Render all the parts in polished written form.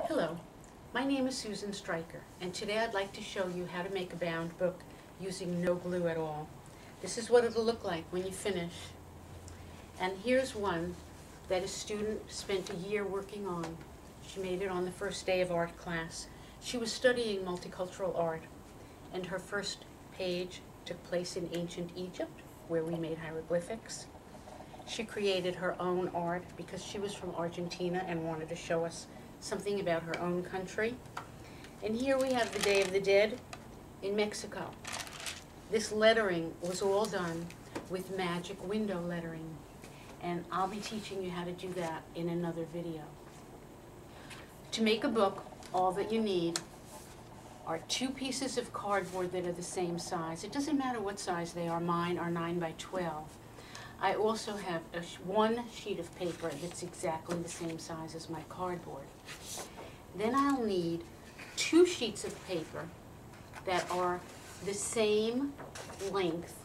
Hello, my name is Susan Stryker, and today I'd like to show you how to make a bound book using no glue at all. This is what it'll look like when you finish. And here's one that a student spent a year working on. She made it on the first day of art class. She was studying multicultural art, and her first page took place in ancient Egypt, where we made hieroglyphics. She created her own art because she was from Argentina and wanted to show us something about her own country. And here we have the Day of the Dead in Mexico. This lettering was all done with magic window lettering, and I'll be teaching you how to do that in another video. To make a book, all that you need are 2 pieces of cardboard that are the same size. It doesn't matter what size they are. Mine are 9 by 12. I also have one sheet of paper that's exactly the same size as my cardboard. Then I'll need 2 sheets of paper that are the same length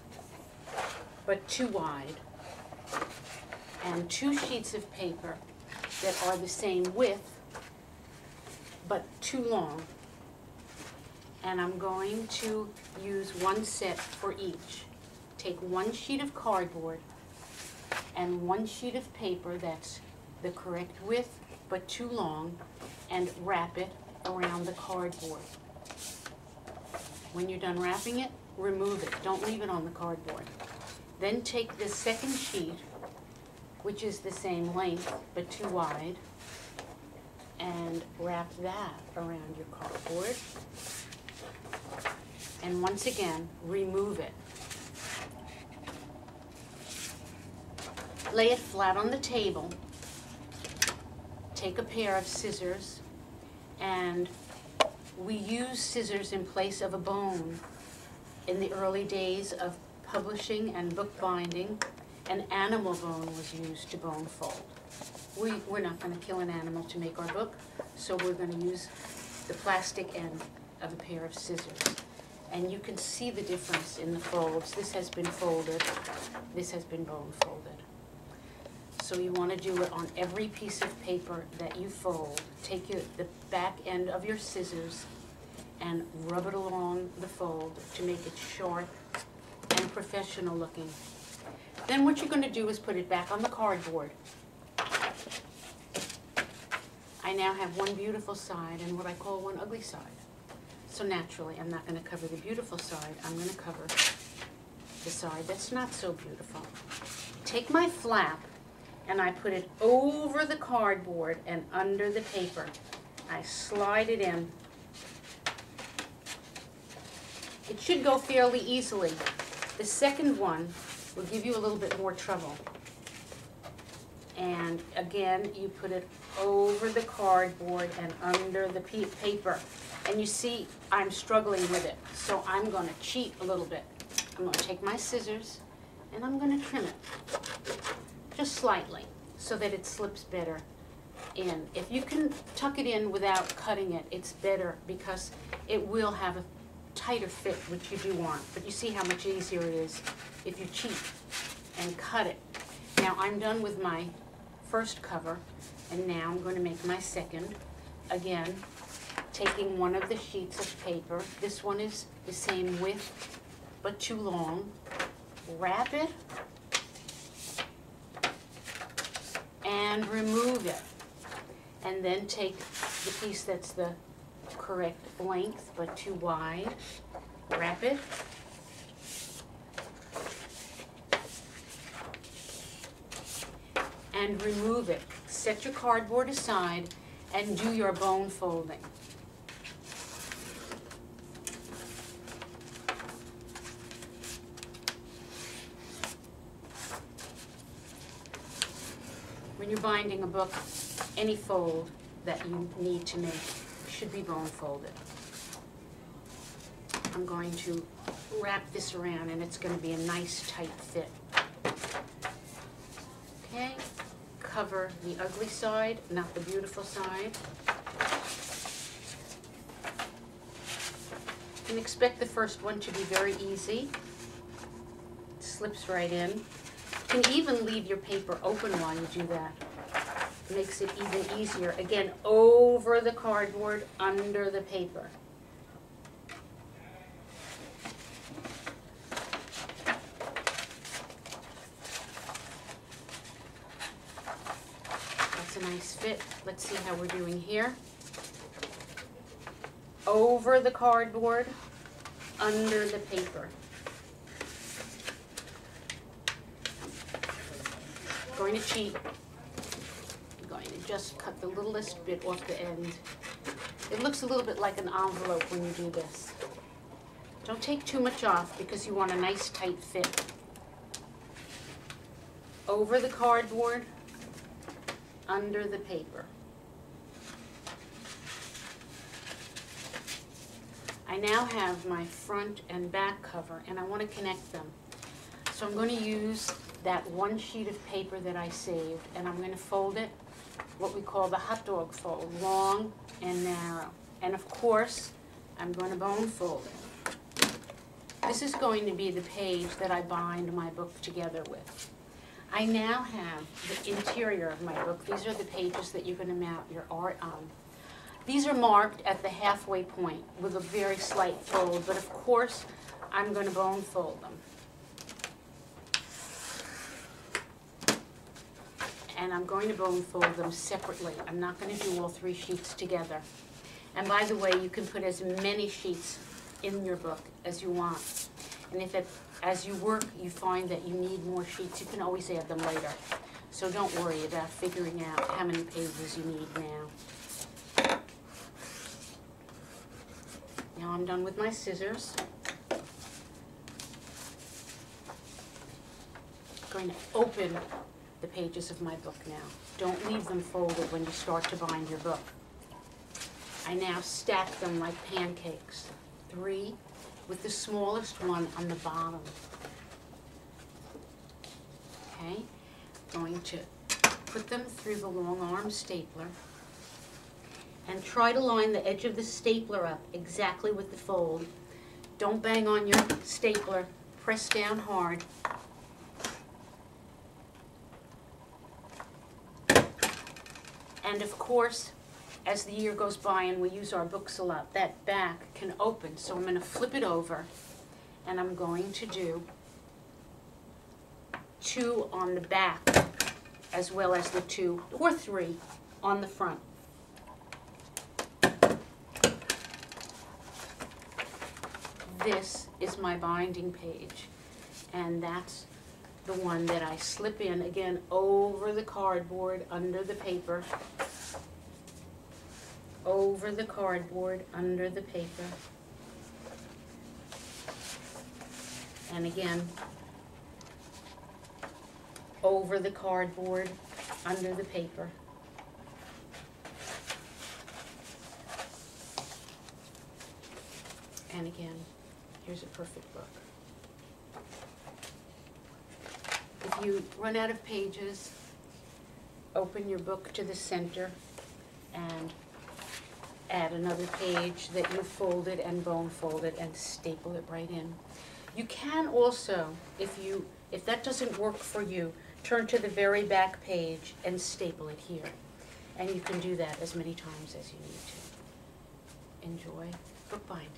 but too wide, and 2 sheets of paper that are the same width but too long. And I'm going to use one set for each. Take 1 sheet of cardboard and 1 sheet of paper that's the correct width but too long, and wrap it around the cardboard. When you're done wrapping it, remove it. Don't leave it on the cardboard. Then take the second sheet, which is the same length but too wide, and wrap that around your cardboard. And once again, remove it. Lay it flat on the table. Take a pair of scissors, and we use scissors in place of a bone. In the early days of publishing and bookbinding, an animal bone was used to bone fold. We're not going to kill an animal to make our book, so we're going to use the plastic end of a pair of scissors. And you can see the difference in the folds. This has been folded, this has been bone folded. So you want to do it on every piece of paper that you fold. Take the back end of your scissors and rub it along the fold to make it sharp and professional looking. Then what you're going to do is put it back on the cardboard. I now have one beautiful side and what I call one ugly side. So naturally, I'm not going to cover the beautiful side. I'm going to cover the side that's not so beautiful. Take my flap and I put it over the cardboard and under the paper. I slide it in. It should go fairly easily. The second one will give you a little bit more trouble. And again, you put it over the cardboard and under the paper. And you see, I'm struggling with it, so I'm going to cheat a little bit. I'm going to take my scissors and I'm going to trim it, just slightly, so that it slips better in. If you can tuck it in without cutting it, it's better because it will have a tighter fit, which you do want. But you see how much easier it is if you cheat and cut it. Now I'm done with my first cover, and now I'm going to make my second. Again, taking one of the sheets of paper. This one is the same width, but too long. Wrap it and remove it. And then take the piece that's the correct length, but too wide. Wrap it. And remove it. Set your cardboard aside and do your bone folding. When you're binding a book, any fold that you need to make should be bone folded. I'm going to wrap this around and it's going to be a nice tight fit. Okay, cover the ugly side, not the beautiful side. You can expect the first one to be very easy. It slips right in. You can even leave your paper open while you do that. makes it even easier. Again, over the cardboard, under the paper. That's a nice fit. Let's see how we're doing here. Over the cardboard, under the paper. I'm going to cheat. I'm going to just cut the littlest bit off the end. It looks a little bit like an envelope when you do this. Don't take too much off because you want a nice tight fit. Over the cardboard, under the paper. I now have my front and back cover, and I want to connect them. So I'm going to use that one sheet of paper that I saved, and I'm going to fold it, what we call the hot dog fold, long and narrow. And of course, I'm going to bone fold it. This is going to be the page that I bind my book together with. I now have the interior of my book. These are the pages that you're going to mount your art on. These are marked at the halfway point with a very slight fold, but of course, I'm going to bone fold them. And I'm going to bone fold them separately. I'm not going to do all three sheets together. And by the way, you can put as many sheets in your book as you want. And if as you work, you find that you need more sheets, you can always add them later. So don't worry about figuring out how many pages you need now. Now I'm done with my scissors. I'm going to open the pages of my book now. Don't leave them folded when you start to bind your book. I now stack them like pancakes, 3 with the smallest one on the bottom. Okay, going to put them through the long arm stapler and try to line the edge of the stapler up exactly with the fold. Don't bang on your stapler, press down hard. And of course, as the year goes by and we use our books a lot, that back can open. So I'm going to flip it over and I'm going to do 2 on the back as well as the 2 or 3 on the front. This is my binding page, and that's the one that I slip in, again, over the cardboard, under the paper, over the cardboard, under the paper, and again, over the cardboard, under the paper. And again, here's a perfect book. If you run out of pages, open your book to the center and add another page that you folded and bone folded and staple it right in. You can also, if that doesn't work for you, turn to the very back page and staple it here. And you can do that as many times as you need to. Enjoy bookbinding.